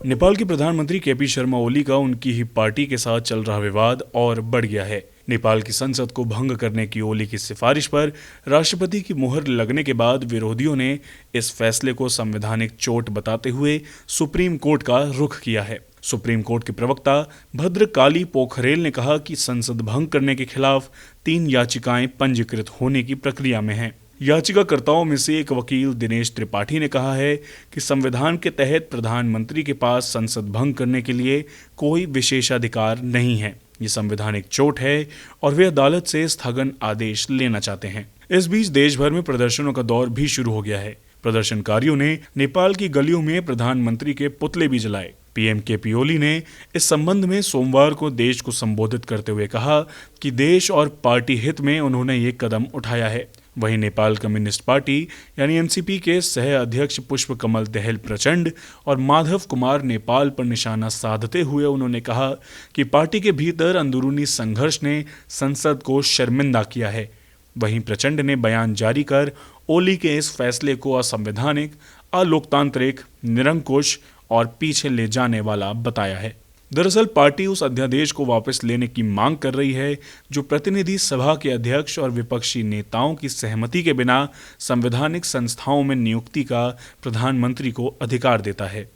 नेपाल के प्रधानमंत्री केपी शर्मा ओली का उनकी ही पार्टी के साथ चल रहा विवाद और बढ़ गया है। नेपाल की संसद को भंग करने की ओली की सिफारिश पर राष्ट्रपति की मुहर लगने के बाद विरोधियों ने इस फैसले को संवैधानिक चोट बताते हुए सुप्रीम कोर्ट का रुख किया है। सुप्रीम कोर्ट के प्रवक्ता भद्रकाली पोखरेल ने कहा कि संसद भंग करने के खिलाफ 3 याचिकाएं पंजीकृत होने की प्रक्रिया में हैं। याचिकाकर्ताओं में से एक वकील दिनेश त्रिपाठी ने कहा है कि संविधान के तहत प्रधानमंत्री के पास संसद भंग करने के लिए कोई विशेषाधिकार नहीं है। ये संवैधानिक चोट है और वे अदालत से स्थगन आदेश लेना चाहते हैं। इस बीच देश भर में प्रदर्शनों का दौर भी शुरू हो गया है। प्रदर्शनकारियों ने नेपाल की गलियों में प्रधानमंत्री के पुतले भी जलाए। पीएम केपी ओली ने इस संबंध में सोमवार को देश को संबोधित करते हुए कहा कि देश और पार्टी हित में उन्होंने ये कदम उठाया है। वहीं नेपाल कम्युनिस्ट पार्टी यानी एनसीपी के सह अध्यक्ष पुष्पकमल दहल प्रचंड और माधव कुमार नेपाल पर निशाना साधते हुए उन्होंने कहा कि पार्टी के भीतर अंदरूनी संघर्ष ने संसद को शर्मिंदा किया है। वहीं प्रचंड ने बयान जारी कर ओली के इस फैसले को असंवैधानिक, अलोकतांत्रिक, निरंकुश और पीछे ले जाने वाला बताया है। दरअसल पार्टी उस अध्यादेश को वापस लेने की मांग कर रही है जो प्रतिनिधि सभा के अध्यक्ष और विपक्षी नेताओं की सहमति के बिना संवैधानिक संस्थाओं में नियुक्ति का प्रधानमंत्री को अधिकार देता है।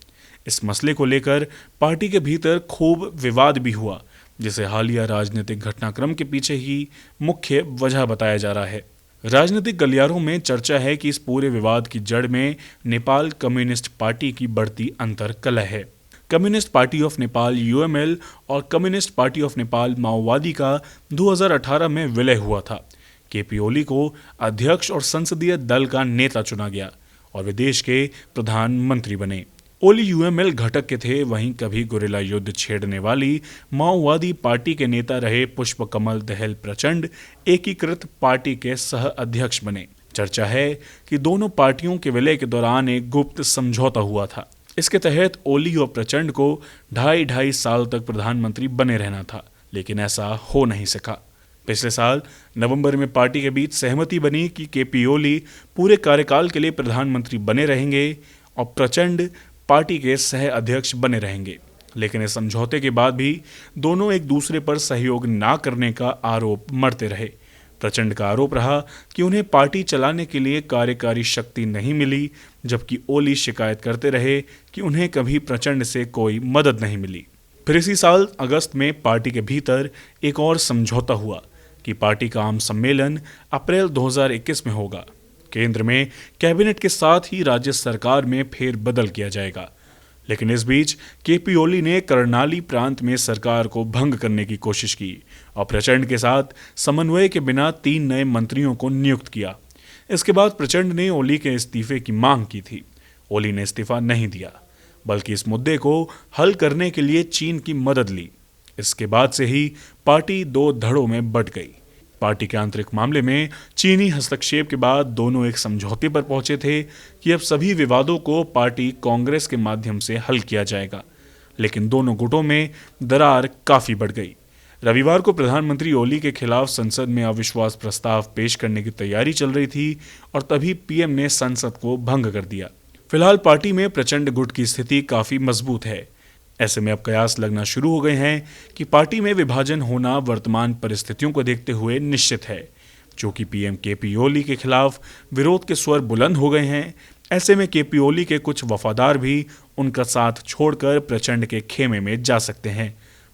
इस मसले को लेकर पार्टी के भीतर खूब विवाद भी हुआ, जिसे हालिया राजनीतिक घटनाक्रम के पीछे ही मुख्य वजह बताया जा रहा है। राजनीतिक गलियारों में चर्चा है कि इस पूरे विवाद की जड़ में नेपाल कम्युनिस्ट पार्टी की बढ़ती अंतर्कलह है। Communist party of Nepal UML और कम्युनिस्ट पार्टी ऑफ नेपाल माओवादी का 2018 में विलय हुआ था। केपी ओली को अध्यक्ष और संसदीय दल का नेता चुना गया और वे देश के प्रधानमंत्री बने। ओली यूएमएल घटक के थे, वहीं कभी गुरिल्ला युद्ध छेड़ने वाली माओवादी पार्टी के नेता रहे पुष्पकमल दहल प्रचंड एकीकृत पार्टी के सह अध्यक्ष बने। चर्चा है कि दोनों पार्टियों के विलय के दौरान एक गुप्त समझौता हुआ था। इसके तहत ओली और प्रचंड को 2.5 साल तक प्रधानमंत्री बने रहना था, लेकिन ऐसा हो नहीं सका। पिछले साल नवंबर में पार्टी के बीच सहमति बनी कि केपी ओली पूरे कार्यकाल के लिए प्रधानमंत्री बने रहेंगे और प्रचंड पार्टी के सह अध्यक्ष बने रहेंगे। लेकिन इस समझौते के बाद भी दोनों एक दूसरे पर सहयोग ना करने का आरोप मढ़ते रहे। प्रचंड का आरोप रहा कि उन्हें पार्टी चलाने के लिए कार्यकारी शक्ति नहीं मिली, जबकि ओली शिकायत करते रहे कि उन्हें कभी प्रचंड से कोई मदद नहीं मिली। फिर इसी साल अगस्त में पार्टी के भीतर एक और समझौता हुआ कि पार्टी का आम सम्मेलन अप्रैल 2021 में होगा। केंद्र में कैबिनेट के साथ ही राज्य सरकार में फेरबदल किया जाएगा। लेकिन इस बीच केपी ओली ने कर्णाली प्रांत में सरकार को भंग करने की कोशिश की और प्रचंड के साथ समन्वय के बिना 3 नए मंत्रियों को नियुक्त किया। इसके बाद प्रचंड ने ओली के इस्तीफे की मांग की थी। ओली ने इस्तीफा नहीं दिया, बल्कि इस मुद्दे को हल करने के लिए चीन की मदद ली। इसके बाद से ही पार्टी 2 धड़ों में बंट गई। पार्टी के आंतरिक मामले में चीनी हस्तक्षेप के बाद दोनों एक समझौते पर पहुंचे थे कि अब सभी विवादों को पार्टी कांग्रेस के माध्यम से हल किया जाएगा। लेकिन दोनों गुटों में दरार काफी बढ़ गई। रविवार को प्रधानमंत्री ओली के खिलाफ संसद में अविश्वास प्रस्ताव पेश करने की तैयारी चल रही थी और तभी पीएम ने संसद को भंग कर दिया। फिलहाल पार्टी में प्रचंड गुट की स्थिति काफी मजबूत है। ऐसे में अब कयास लगना शुरू हो गए हैं कि पार्टी में विभाजन होना वर्तमान परिस्थितियों को देखते हुए निश्चित है। चूंकि पीएम केपी ओली के खिलाफ विरोध के स्वर बुलंद हो गए हैं, ऐसे में केपी ओली के कुछ वफादार भी उनका साथ छोड़कर प्रचंड के खेमे में जा सकते हैं।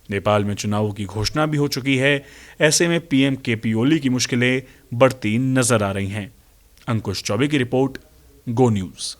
नेपाल में चुनावों की घोषणा भी हो चुकी है। ऐसे में पीएम केपी ओली की मुश्किलें बढ़ती नजर आ रही हैं। अंकुश चौबे की रिपोर्ट, गो न्यूज।